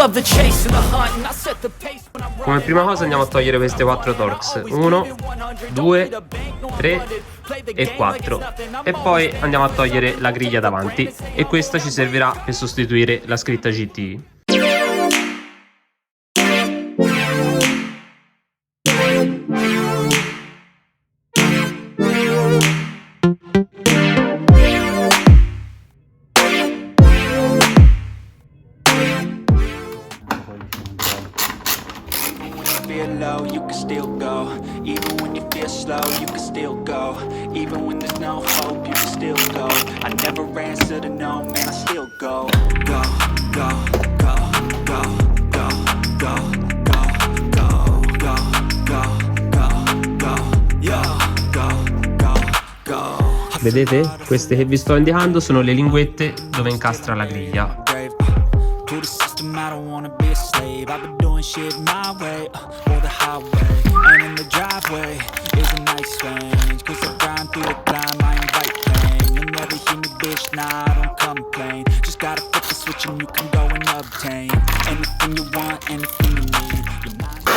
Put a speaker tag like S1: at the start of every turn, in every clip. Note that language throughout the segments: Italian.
S1: love the chase and the hunt, and I set the pace when I'm
S2: Come prima cosa andiamo a togliere queste 4 Torx. 1, 2, 3 e 4. E poi andiamo a togliere la griglia davanti. E questa ci servirà per sostituire la scritta GTI.
S3: Low, you can still go. Even when you feel slow, you can still go. Even when there's no hope, you can still go. I never answer to no, man, I still go. Go, go, go, go, go, go, go, go, go, go, go, go, go, go.
S2: Vedete? Queste che vi sto indicando sono le linguette dove incastra la griglia.
S3: To the system, I don't wanna be a slave. I've been doing shit my way, or the highway. And in the driveway is a nice range. Cause I grind through the climb, I invite pain. You'll never hear me, bitch, nah, I don't complain. Just gotta flip the switch and you can go and obtain anything you want, anything you need. Your mind.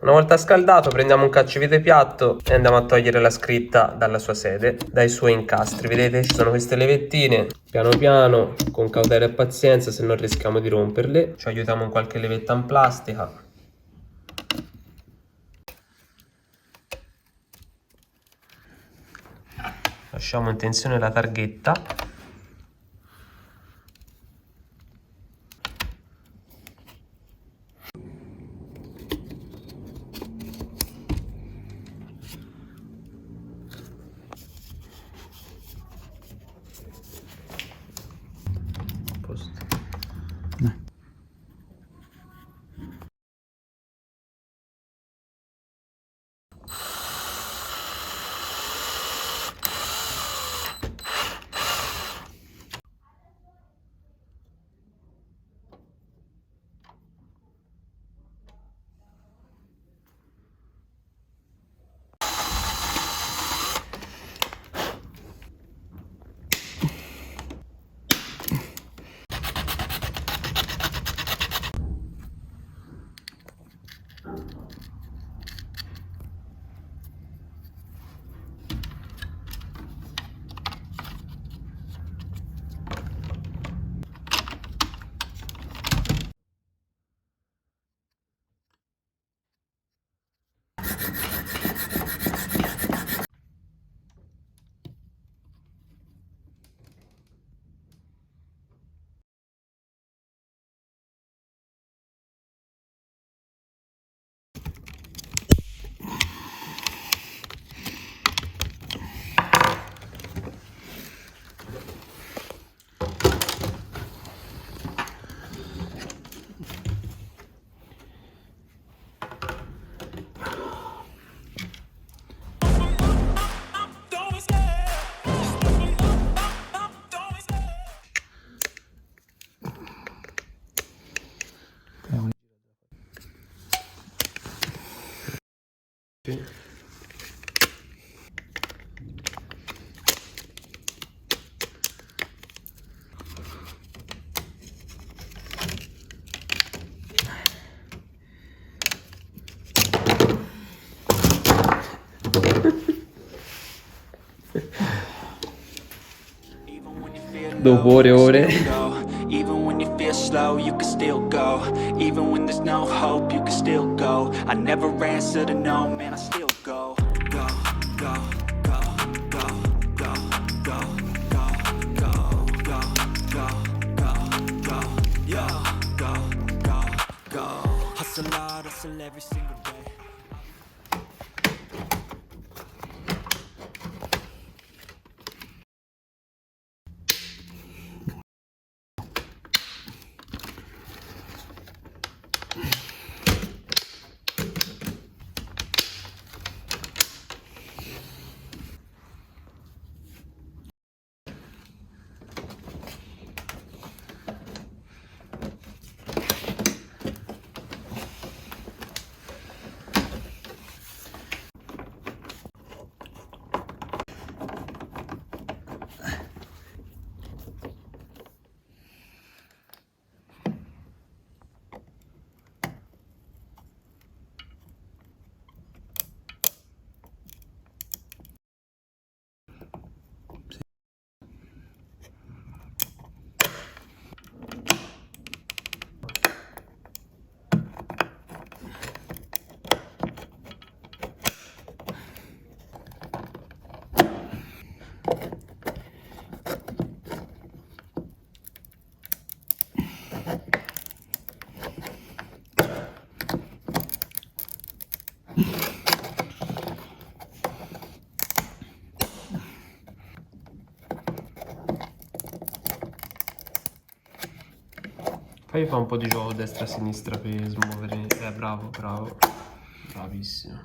S2: Una volta scaldato prendiamo un cacciavite piatto e andiamo a togliere la scritta dalla sua sede, dai suoi incastri. Vedete, ci sono queste levettine, piano piano, con cautela e pazienza, se non rischiamo di romperle. Ci aiutiamo con qualche levetta in plastica. Lasciamo in tensione la targhetta. Dopo ore e ore.
S3: Even when you feel slow, you can still go. Even when there's no hope, you can still go. I never answer to no, man, I still go. Go, go, go, go, go, go, go, go, go, go, go, go, go, go. Hustle hard, hustle every single day.
S2: Poi fa un po' di gioco destra-sinistra per smuovere. Bravo, bravo. Bravissimo.